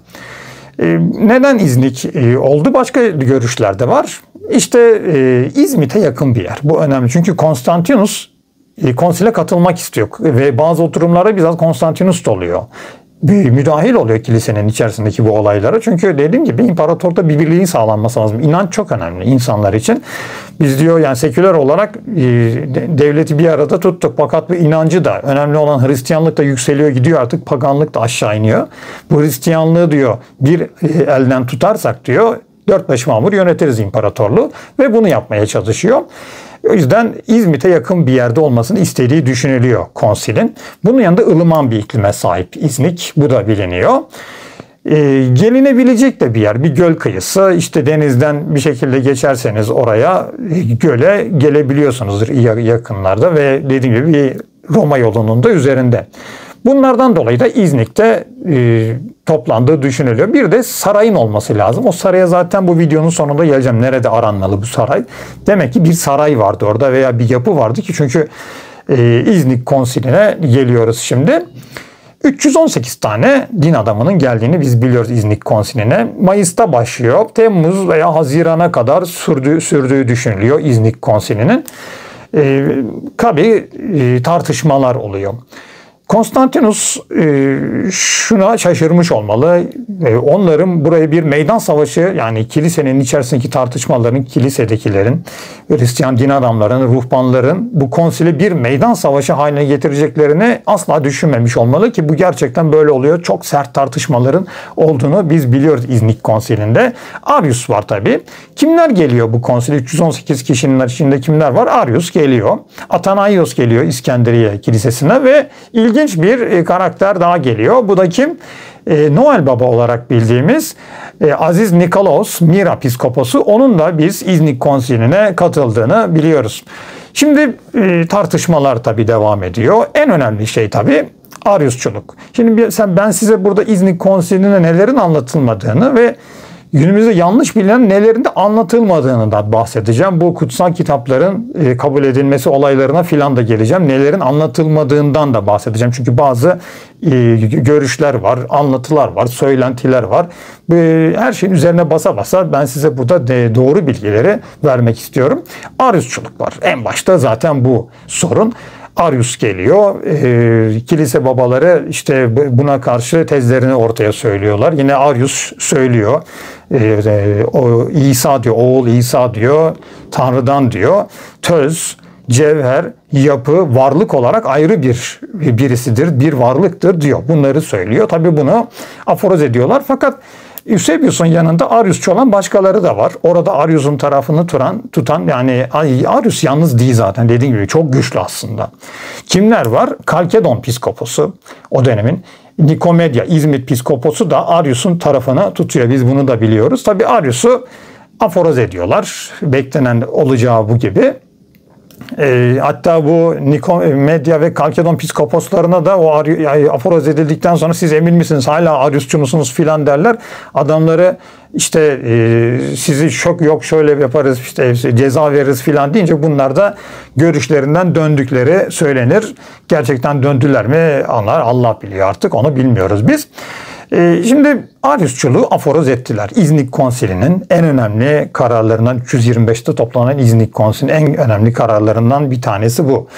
Neden İznik oldu? Başka görüşler de var. İşte İzmit'e yakın bir yer. Bu önemli. Çünkü Konstantinus konsile katılmak istiyor ve bazı oturumlara bizzat Konstantinus da oluyor. Bir müdahil oluyor kilisenin içerisindeki bu olaylara. Çünkü dediğim gibi imparatorda bir birliğin sağlanması lazım. İnanç çok önemli insanlar için. Biz diyor yani seküler olarak devleti bir arada tuttuk. Fakat bu inancı da, önemli olan Hristiyanlık da yükseliyor gidiyor, artık paganlık da aşağı iniyor. Bu Hristiyanlığı diyor bir elden tutarsak diyor 4-5 mamur yönetiriz imparatorluğu ve bunu yapmaya çalışıyor. O yüzden İzmit'e yakın bir yerde olmasını istediği düşünülüyor konsilin. Bunun yanında ılıman bir iklime sahip İznik. Bu da biliniyor. Gelinebilecek de bir yer. Bir göl kıyısı. İşte denizden bir şekilde geçerseniz oraya göle gelebiliyorsunuzdur yakınlarda ve dediğim gibi bir Roma yolunun da üzerinde. Bunlardan dolayı da İznik'te toplandığı düşünülüyor. Bir de sarayın olması lazım. O saraya zaten bu videonun sonunda geleceğim. Nerede aranmalı bu saray? Demek ki bir saray vardı orada veya bir yapı vardı ki, çünkü İznik konsiline geliyoruz şimdi. 318 tane din adamının geldiğini biz biliyoruz İznik konsiline. Mayıs'ta başlıyor. Temmuz veya Haziran'a kadar sürdüğü düşünülüyor İznik konsilinin. Tabii tartışmalar oluyor. Konstantinus şuna şaşırmış olmalı. Onların buraya bir meydan savaşı, yani kilisenin içerisindeki tartışmaların, kilisedekilerin, Hristiyan din adamlarının, ruhbanların bu konsili bir meydan savaşı haline getireceklerini asla düşünmemiş olmalı ki bu gerçekten böyle oluyor. Çok sert tartışmaların olduğunu biz biliyoruz İznik konsilinde. Arius var tabii. Kimler geliyor bu konsile? 318 kişinin içinde kimler var? Arius geliyor. Atanaios geliyor İskenderiye Kilisesi'ne ve İlginç bir karakter daha geliyor. Bu da kim? Noel Baba olarak bildiğimiz Aziz Nikolaos Mira Piskoposu. Onun da biz İznik konsiline katıldığını biliyoruz. Şimdi tartışmalar tabii devam ediyor. En önemli şey tabii Ariusçuluk. Şimdi ben size burada İznik konsiline nelerin anlatılmadığını ve günümüzde yanlış bilinen nelerin de anlatılmadığını da bahsedeceğim. Bu kutsal kitapların kabul edilmesi olaylarına filan da geleceğim. Nelerin anlatılmadığından da bahsedeceğim. Çünkü bazı görüşler var, anlatılar var, söylentiler var. Her şeyin üzerine basa basa ben size burada doğru bilgileri vermek istiyorum. Ariusçuluk var. En başta zaten bu sorun. Arius geliyor. Kilise babaları işte buna karşı tezlerini ortaya söylüyorlar. Yine Arius söylüyor. O İsa diyor, oğul İsa diyor, Tanrı'dan diyor. Töz, cevher, yapı, varlık olarak ayrı birisidir, bir varlıktır diyor. Bunları söylüyor. Tabii bunu aforoz ediyorlar. Fakat Eusebius'un yanında Ariusçu olan başkaları da var. Orada Arius'un tarafını tutan, yani Arius yalnız değil zaten, dediğim gibi çok güçlü aslında. Kimler var? Kalkedon Piskoposu, o dönemin. Nikomedya, İzmit Piskoposu da Arius'un tarafını tutuyor. Biz bunu da biliyoruz. Tabii Arius'u aforoz ediyorlar. Beklenen olacağı bu gibi. Hatta bu Medya ve Kalkedon psikoposlarına da o aforoz edildikten sonra siz emin misiniz hala Ariusçu musunuz filan derler. Adamları işte sizi yok şöyle yaparız işte ceza veririz filan deyince bunlar da görüşlerinden döndükleri söylenir. Gerçekten döndüler mi onlar Allah biliyor, artık onu bilmiyoruz biz. Şimdi Ariusçuluğu aforoz ettiler. İznik Konsili'nin en önemli kararlarından 325'te toplanan İznik Konsili'nin en önemli kararlarından bir tanesi bu.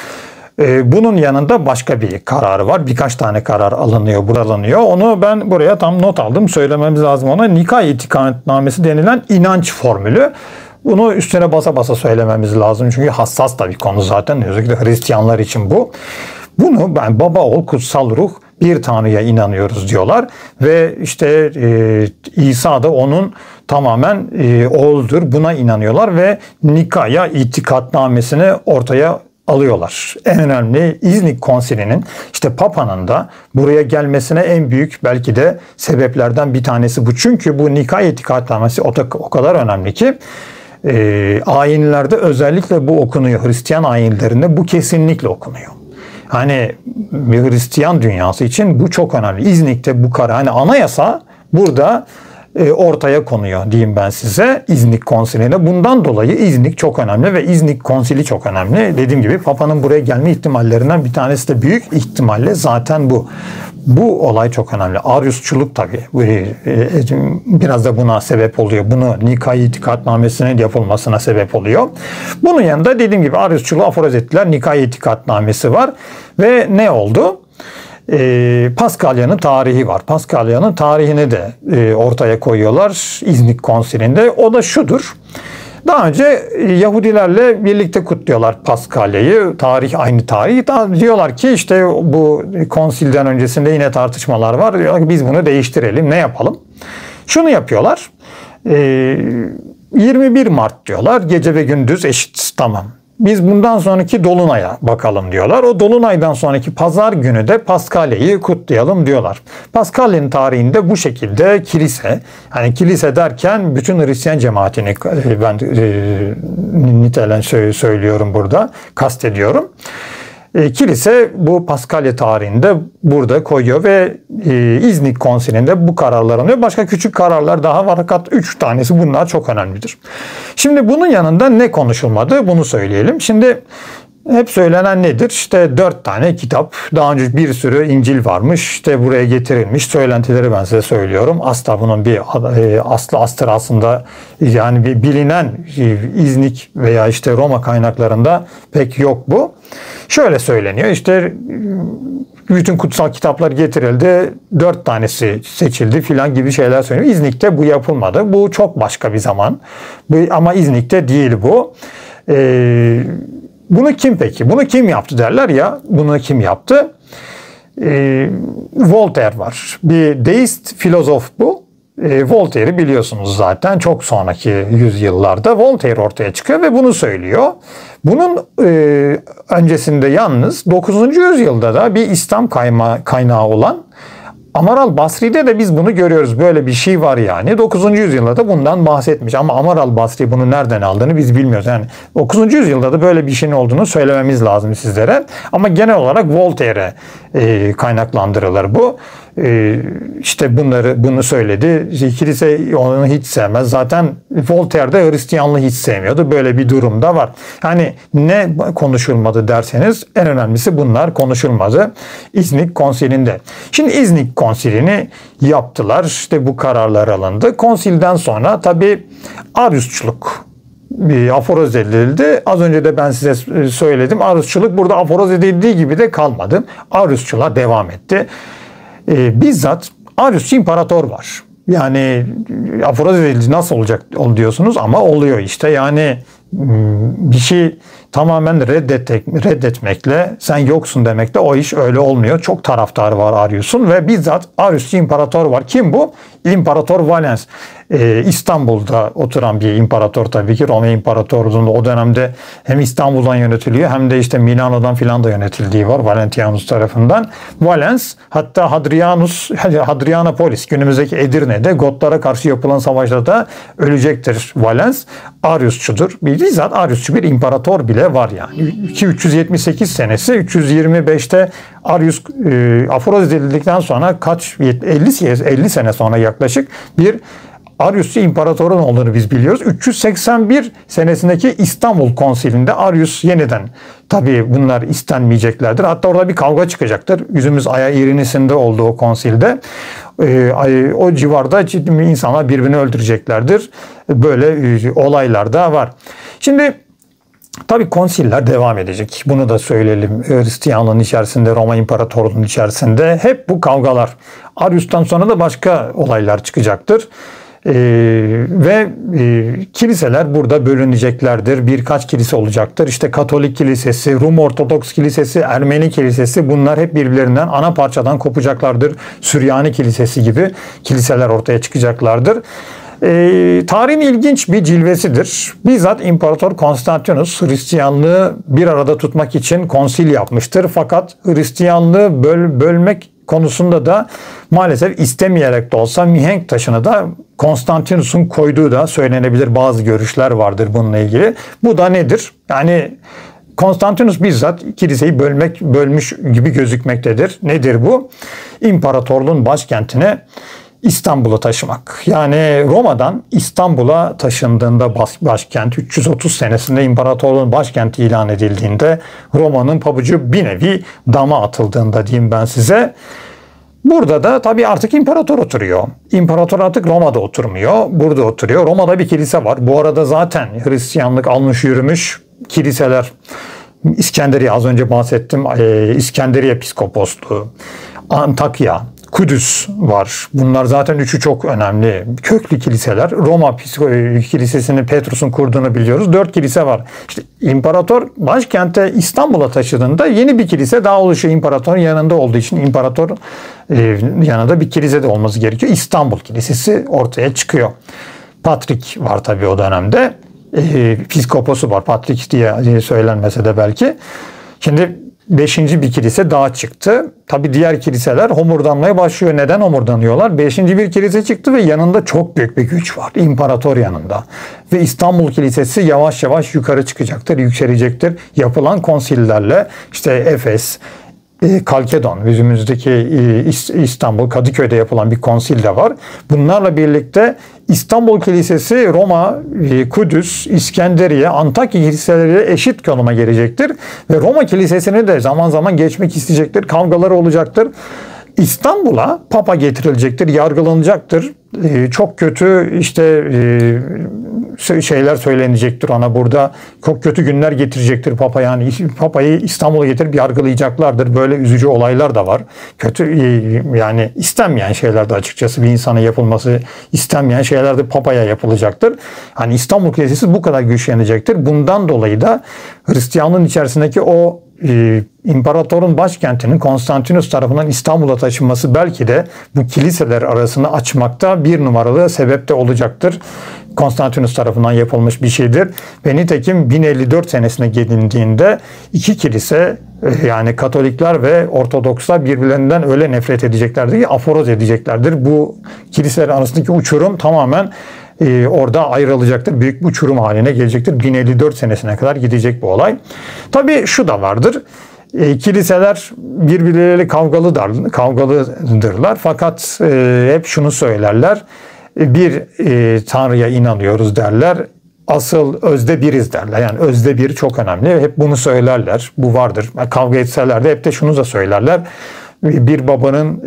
Bunun yanında başka bir kararı var. Birkaç tane karar alınıyor. Onu ben buraya tam not aldım. Söylememiz lazım ona. Nikay İtikadnamesi denilen inanç formülü. Bunu üstüne basa basa söylememiz lazım. Çünkü hassas da bir konu zaten. Özellikle Hristiyanlar için bu. Bunu ben baba, oğul, kutsal ruh bir Tanrı'ya inanıyoruz diyorlar. Ve işte İsa da onun tamamen oğuldur. Buna inanıyorlar ve Nikaya itikadnamesini ortaya alıyorlar. En önemli İznik Konsili'nin işte Papa'nın da buraya gelmesine en büyük belki de sebeplerden bir tanesi bu. Çünkü bu Nikaya itikadnamesi o kadar önemli ki ayinlerde özellikle bu okunuyor. Hristiyan ayinlerinde bu kesinlikle okunuyor. Hani bir Hristiyan dünyası için bu çok önemli. İznik'te bu karar, hani anayasa burada ortaya konuyor diyeyim ben size İznik Konsili'ne. Bundan dolayı İznik çok önemli ve İznik Konsili çok önemli. Dediğim gibi Papa'nın buraya gelme ihtimallerinden bir tanesi de büyük ihtimalle zaten bu. Bu olay çok önemli. Ariusçuluk tabii biraz da buna sebep oluyor. Bunu Nikay İtikadnamesi'nin yapılmasına sebep oluyor. Bunun yanında dediğim gibi Ariusçuluğu aforoz ettiler. Nikay İtikadnamesi var ve ne oldu? Paskalya'nın tarihi var. Paskalya'nın tarihini de ortaya koyuyorlar İznik Konsili'nde. O da şudur. Daha önce Yahudilerle birlikte kutluyorlar Paskalya'yı. Aynı tarih. Diyorlar ki işte bu konsilden öncesinde yine tartışmalar var. Diyorlar ki biz bunu değiştirelim. Ne yapalım? Şunu yapıyorlar. 21 Mart diyorlar. Gece ve gündüz eşit. Tamam. Biz bundan sonraki Dolunay'a bakalım diyorlar. O Dolunay'dan sonraki pazar günü de Paskalya'yı kutlayalım diyorlar. Paskalya'nın tarihinde bu şekilde kilise, hani kilise derken bütün Hristiyan cemaatini ben nitelen söylüyorum burada, kastediyorum. Kilise bu Paskalya tarihinde burada koyuyor ve İznik Konsili'nde bu kararlar alınıyor. Başka küçük kararlar daha var fakat 3 tanesi bunlar çok önemlidir. Şimdi bunun yanında ne konuşulmadı bunu söyleyelim. Şimdi hep söylenen nedir? İşte 4 tane kitap. Daha önce bir sürü İncil varmış. İşte buraya getirilmiş. Söylentileri ben size söylüyorum. Asla bunun bir aslı astır aslında yani bir bilinen İznik veya işte Roma kaynaklarında pek yok bu. Şöyle söyleniyor. İşte bütün kutsal kitaplar getirildi. 4 tanesi seçildi filan gibi şeyler söyleniyor. İznik'te bu yapılmadı. Bu çok başka bir zaman. Ama İznik'te değil bu. Bunu kim peki? Bunu kim yaptı derler ya. Bunu kim yaptı? Voltaire var. Bir deist filozof bu. Voltaire'i biliyorsunuz zaten çok sonraki yüzyıllarda Voltaire ortaya çıkıyor ve bunu söylüyor. Bunun öncesinde yalnız 9. yüzyılda da bir İslam kaynağı olan Amaral Basri'de de biz bunu görüyoruz. Böyle bir şey var yani. 9. yüzyılda da bundan bahsetmiş. Ama Amaral Basri bunu nereden aldığını biz bilmiyoruz. Yani 9. yüzyılda da böyle bir şeyin olduğunu söylememiz lazım sizlere. Ama genel olarak Voltaire'e kaynaklandırılır bu. İşte bunu söyledi. Kilise onu hiç sevmez. Zaten Voltaire de Hristiyanlığı hiç sevmiyordu. Böyle bir durum da var. Yani ne konuşulmadı derseniz en önemlisi bunlar konuşulmadı İznik Konsili'nde. Şimdi İznik Konsili'ni yaptılar. İşte bu kararlar alındı. Konsilden sonra tabii Ariusçuluk aforoz edildi. Az önce de ben size söyledim. Ariusçuluk burada aforoz edildiği gibi de kalmadı. Ariusçuluğa devam etti. Bizzat Ariusçu imparator var. Yani aforoz edildi nasıl olacak diyorsunuz ama oluyor işte. Yani bir şey tamamen reddetmekle sen yoksun demekle o iş öyle olmuyor. Çok taraftarı var Arius'un ve bizzat Ariusçu imparator var. Kim bu? İmparator Valens. İstanbul'da oturan bir imparator tabii ki. Roma İmparatorluğu'nda o dönemde hem İstanbul'dan yönetiliyor hem de işte Milano'dan filan da yönetildiği var Valentianus tarafından. Valens, hatta Hadrianopolis, günümüzdeki Edirne'de Gotlara karşı yapılan savaşta da ölecektir Valens. Ariusçudur. Bizzat Ariusçu bir imparator bile var yani. 378 senesi 325'te Arius aforoz edildikten sonra 50 sene sonra yaklaşık bir Ariusçu imparatorun olduğunu biz biliyoruz. 381 senesindeki İstanbul Konsili'nde Arius yeniden, tabii bunlar istenmeyeceklerdir. Hatta orada bir kavga çıkacaktır. Yüzümüz aya iğrinisinde olduğu o konsilde. O civarda ciddi insanlar birbirini öldüreceklerdir. Böyle olaylar da var. Şimdi tabii konsiller devam edecek. Bunu da söyleyelim. Hristiyanlığın içerisinde, Roma İmparatorluğu'nun içerisinde hep bu kavgalar. Arius'tan sonra da başka olaylar çıkacaktır. Kiliseler burada bölüneceklerdir. Birkaç kilise olacaktır. İşte Katolik Kilisesi, Rum Ortodoks Kilisesi, Ermeni Kilisesi, bunlar hep birbirlerinden ana parçadan kopacaklardır. Süryani Kilisesi gibi kiliseler ortaya çıkacaklardır. Tarihin ilginç bir cilvesidir. Bizzat İmparator Konstantinus Hristiyanlığı bir arada tutmak için konsil yapmıştır. Fakat Hristiyanlığı bölmek konusunda da maalesef istemeyerek de olsa mihenk taşını da Konstantinus'un koyduğu da söylenebilir, bazı görüşler vardır bununla ilgili. Bu da nedir? Yani Konstantinus bizzat kiliseyi bölmüş gibi gözükmektedir. Nedir bu? İmparatorluğun başkentine İstanbul'a taşımak. Yani Roma'dan İstanbul'a taşındığında başkent 330 senesinde imparatorluğun başkenti ilan edildiğinde, Roma'nın pabucu bir nevi dama atıldığında diyeyim ben size. Burada da tabii artık imparator oturuyor. İmparator artık Roma'da oturmuyor. Burada oturuyor. Roma'da bir kilise var. Bu arada zaten Hristiyanlık almış yürümüş kiliseler. İskenderiye, az önce bahsettim. İskenderiye Piskoposluğu, Antakya, Kudüs var. Bunlar zaten üçü çok önemli. Köklü kiliseler. Roma Kilisesi'ni Petrus'un kurduğunu biliyoruz. 4 kilise var. İşte imparator başkente İstanbul'a taşıdığında yeni bir kilise daha oluşuyor. İmparatorun yanında olduğu için imparator yanında bir kilise de olması gerekiyor. İstanbul Kilisesi ortaya çıkıyor. Patrik var tabii o dönemde. Piskoposu var. Patrik diye söylenmese de belki. Şimdi 5. bir kilise daha çıktı. Tabii diğer kiliseler homurdanmaya başlıyor. Neden homurdanıyorlar? 5. bir kilise çıktı ve yanında çok büyük bir güç var. İmparator yanında. Ve İstanbul Kilisesi yavaş yavaş yukarı çıkacaktır, yükselecektir. Yapılan konsillerle işte Efes, Kalkedon, yüzümüzdeki İstanbul, Kadıköy'de yapılan bir konsil de var. Bunlarla birlikte İstanbul Kilisesi, Roma, Kudüs, İskenderiye, Antakya kiliseleriyle eşit konuma gelecektir. Ve Roma Kilisesi'ni de zaman zaman geçmek isteyecektir. Kavgaları olacaktır. İstanbul'a Papa getirilecektir, yargılanacaktır. Çok kötü şeyler söylenecektir ona burada. Çok kötü günler getirecektir Papa. Yani Papa'yı İstanbul'a getirip yargılayacaklardır. Böyle üzücü olaylar da var. Kötü, yani istenmeyen şeyler de açıkçası, bir insana yapılması istenmeyen şeyler de Papa'ya yapılacaktır. Hani İstanbul Kilisesi bu kadar güçlenecektir. Bundan dolayı da Hristiyanlığın içerisindeki o imparatorun başkentinin Konstantinus tarafından İstanbul'a taşınması belki de bu kiliseler arasını açmakta bir numaralı sebep de olacaktır. Konstantinus tarafından yapılmış bir şeydir. Ve nitekim 1054 senesine gelindiğinde iki kilise, yani Katolikler ve Ortodokslar birbirlerinden öyle nefret edeceklerdir ki aforoz edeceklerdir. Bu kiliseler arasındaki uçurum tamamen orada ayrılacaktır. Büyük bir uçurum haline gelecektir. 1054 senesine kadar gidecek bu olay. Tabii şu da vardır. Kiliseler birbirleriyle kavgalıdırlar. Fakat hep şunu söylerler. Bir Tanrı'ya inanıyoruz derler. Asıl özde biriz derler. Yani özde bir çok önemli. Hep bunu söylerler. Bu vardır. Kavga etseler de hep de şunu da söylerler. Bir babanın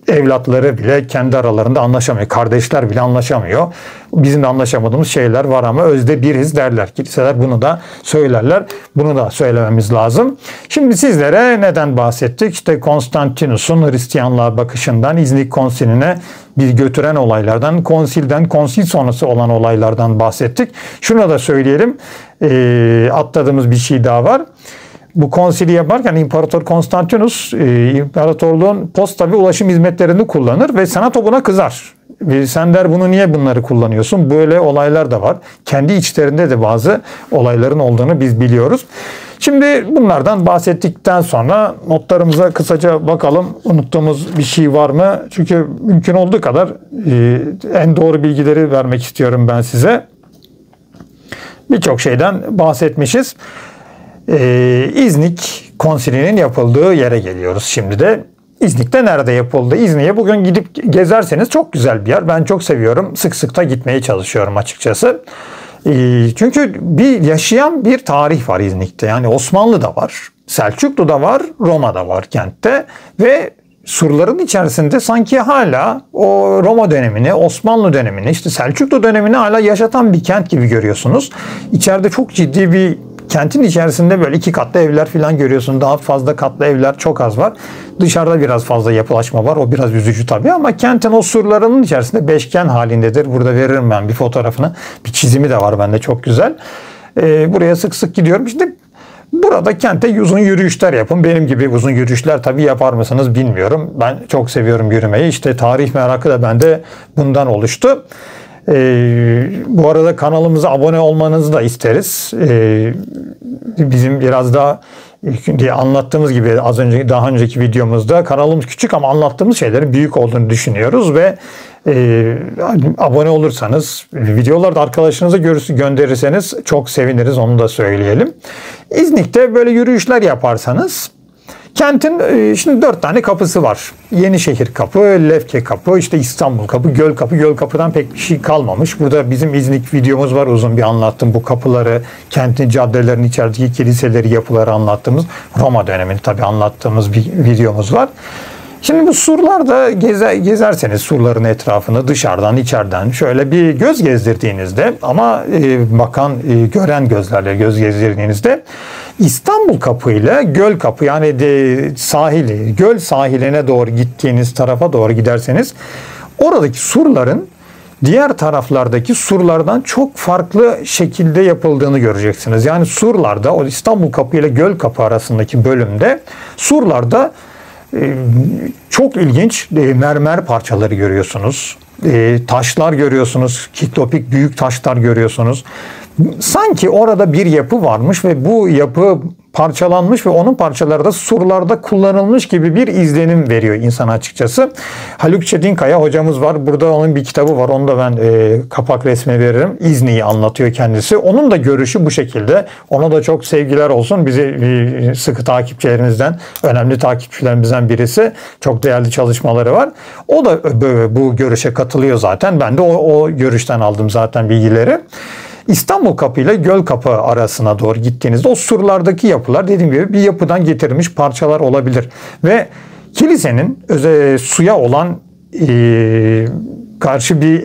evlatları bile kendi aralarında anlaşamıyor. Kardeşler bile anlaşamıyor. Bizim de anlaşamadığımız şeyler var ama özde biriz derler. Kiliseler bunu da söylerler. Bunu da söylememiz lazım. Şimdi sizlere neden bahsettik? İşte Konstantinus'un Hristiyanlığa bakışından, İznik Konsili'ne bir götüren olaylardan, konsil sonrası olan olaylardan bahsettik. Şunu da söyleyelim. Atladığımız bir şey daha var. Bu konsili yaparken İmparator Konstantinus imparatorluğun posta ve ulaşım hizmetlerini kullanır ve senato buna kızar. Sen der bunu niye bunları kullanıyorsun? Böyle olaylar da var. Kendi içlerinde de bazı olayların olduğunu biz biliyoruz. Şimdi bunlardan bahsettikten sonra notlarımıza kısaca bakalım. Unuttuğumuz bir şey var mı? Çünkü mümkün olduğu kadar en doğru bilgileri vermek istiyorum ben size. Birçok şeyden bahsetmişiz. İznik Konsili'nin yapıldığı yere geliyoruz şimdi de. İznik'te nerede yapıldı? İznik'e bugün gidip gezerseniz çok güzel bir yer. Ben çok seviyorum. Sık sık da gitmeye çalışıyorum açıkçası. Çünkü yaşayan bir tarih var İznik'te. Yani Osmanlı da var, Selçuklu da var, Roma da var kentte ve surların içerisinde sanki hala o Roma dönemini, Osmanlı dönemini, işte Selçuklu dönemini hala yaşatan bir kent gibi görüyorsunuz. İçeride çok ciddi bir kentin içerisinde böyle 2 katlı evler falan görüyorsun. Daha fazla katlı evler çok az var. Dışarıda biraz fazla yapılaşma var. O biraz üzücü tabii ama kentin o surlarının içerisinde beşgen halindedir. Burada veririm ben bir fotoğrafını. Bir çizimi de var bende çok güzel. Buraya sık sık gidiyorum. İşte burada kente uzun yürüyüşler yapın. Benim gibi uzun yürüyüşler tabii yapar mısınız bilmiyorum. Ben çok seviyorum yürümeyi. İşte tarih merakı da bende bundan oluştu. Bu arada kanalımıza abone olmanızı da isteriz. Bizim biraz daha anlattığımız gibi daha önceki videomuzda kanalımız küçük ama anlattığımız şeylerin büyük olduğunu düşünüyoruz ve abone olursanız, videoları da arkadaşlarınıza gönderirseniz çok seviniriz, onu da söyleyelim. İznik'te böyle yürüyüşler yaparsanız kentin şimdi 4 tane kapısı var. Yenişehir Kapı, Lefke Kapı, işte İstanbul Kapı, Göl Kapı. Göl Kapı'dan pek bir şey kalmamış. Burada bizim İznik videomuz var. Uzun bir anlattım bu kapıları, kentin caddelerinin içerideki kiliseleri, yapıları anlattığımız, Roma dönemini tabii anlattığımız bir videomuz var. Şimdi bu surlarda gezerseniz surların etrafını dışarıdan içeriden şöyle bir göz gezdirdiğinizde ama gören gözlerle göz gezdirdiğinizde İstanbul Kapı ile Göl Kapı yani göl sahiline doğru gittiğiniz tarafa doğru giderseniz oradaki surların diğer taraflardaki surlardan çok farklı şekilde yapıldığını göreceksiniz. Yani surlarda o İstanbul Kapı ile Göl Kapı arasındaki bölümde surlarda çok ilginç mermer parçaları görüyorsunuz. Taşlar görüyorsunuz. Kiklopik büyük taşlar görüyorsunuz. Sanki orada bir yapı varmış ve bu yapı parçalanmış ve onun parçaları da surlarda kullanılmış gibi bir izlenim veriyor insan açıkçası. Haluk Çetinkaya hocamız var. Burada onun bir kitabı var. Onu da ben kapak resmi veririm. İznik'i anlatıyor kendisi. Onun da görüşü bu şekilde. Ona da çok sevgiler olsun. Bizi sıkı takipçilerimizden, önemli takipçilerimizden birisi. Çok değerli çalışmaları var. O da bu görüşe katılıyor zaten. Ben de o görüşten aldım zaten bilgileri. İstanbul Kapı ile Göl Kapı arasına doğru gittiğinizde o surlardaki yapılar dediğim gibi bir yapıdan getirilmiş parçalar olabilir. Ve kilisenin suya olan karşı bir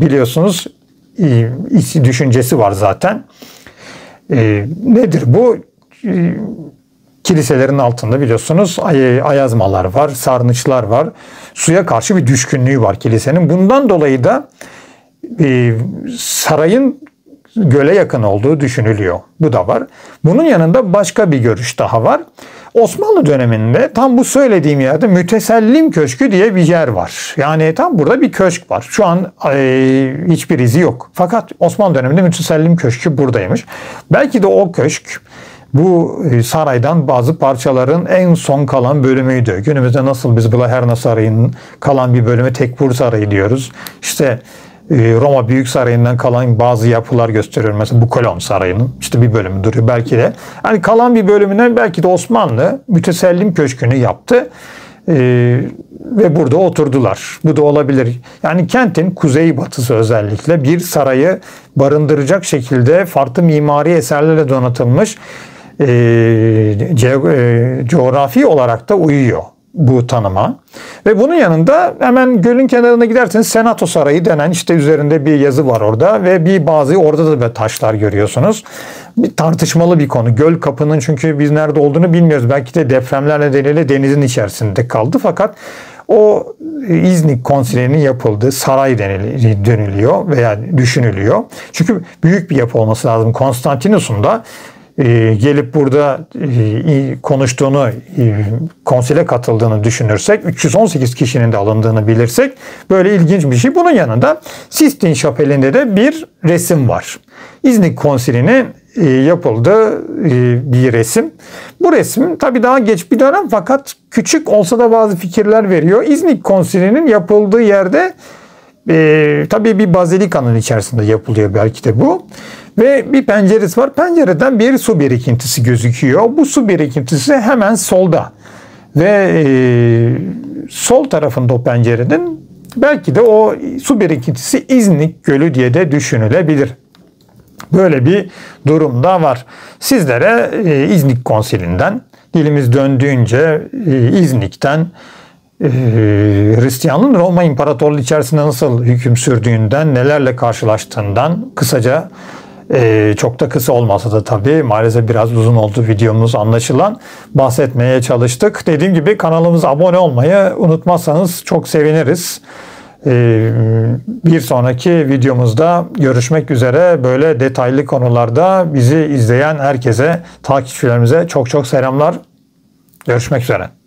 biliyorsunuz düşüncesi var zaten. Nedir bu? Kiliselerin altında biliyorsunuz ayazmalar var, sarnıçlar var. Suya karşı bir düşkünlüğü var kilisenin. Bundan dolayı da sarayın göle yakın olduğu düşünülüyor. Bu da var. Bunun yanında başka bir görüş daha var. Osmanlı döneminde tam bu söylediğim yerde Mütesellim Köşkü diye bir yer var. Yani tam burada bir köşk var. Şu an hiçbir izi yok. Fakat Osmanlı döneminde Mütesellim Köşkü buradaymış. Belki de o köşk bu saraydan bazı parçaların en son kalan bölümüydü. Günümüzde nasıl biz Blaherna Sarayı'nın kalan bir bölümü Tekfur Sarayı diyoruz. İşte Roma Büyük Sarayı'ndan kalan bazı yapılar gösteriyor. Mesela Bukolon Sarayı'nın işte bir bölümü duruyor. Belki de hani kalan bir bölümüne belki de Osmanlı Mütesellim Köşkü'nü yaptı. Ve burada oturdular. Bu da olabilir. Yani kentin kuzeybatısı özellikle bir sarayı barındıracak şekilde farklı mimari eserlerle donatılmış coğrafi olarak da uyuyor bu tanıma. Ve bunun yanında hemen gölün kenarına giderseniz Senato Sarayı denen işte üzerinde bir yazı var orada ve bazı orada da böyle taşlar görüyorsunuz. Bir tartışmalı bir konu. Göl Kapı'nın çünkü biz nerede olduğunu bilmiyoruz. Belki de depremler nedeniyle denizin içerisinde kaldı fakat o İznik Konsili'nin yapıldığı saray deniliyor veya düşünülüyor. Çünkü büyük bir yapı olması lazım. Konstantinus'un da gelip burada konuştuğunu, konsile katıldığını düşünürsek, 318 kişinin de alındığını bilirsek böyle ilginç bir şey. Bunun yanında Sistine Şapeli'nde de bir resim var. İznik Konsili'nin yapıldığı bir resim. Bu resim tabii daha geç bir dönem fakat küçük olsa da bazı fikirler veriyor. İznik Konsili'nin yapıldığı yerde tabii bir bazilikanın içerisinde yapılıyor belki de bu. Ve bir penceresi var. Pencereden bir su birikintisi gözüküyor. Bu su birikintisi hemen solda. Ve sol tarafında o pencerenin belki de o su birikintisi İznik Gölü diye de düşünülebilir. Böyle bir durum da var. Sizlere İznik Konsili'nden, dilimiz döndüğünce İznik'ten, Hristiyanlığın Roma İmparatorluğu içerisinde nasıl hüküm sürdüğünden, nelerle karşılaştığından kısaca, çok da kısa olmasa da tabii maalesef biraz uzun oldu videomuz anlaşılan, bahsetmeye çalıştık. Dediğim gibi kanalımıza abone olmayı unutmazsanız çok seviniriz. Bir sonraki videomuzda görüşmek üzere. Böyle detaylı konularda bizi izleyen herkese, takipçilerimize çok çok selamlar. Görüşmek üzere.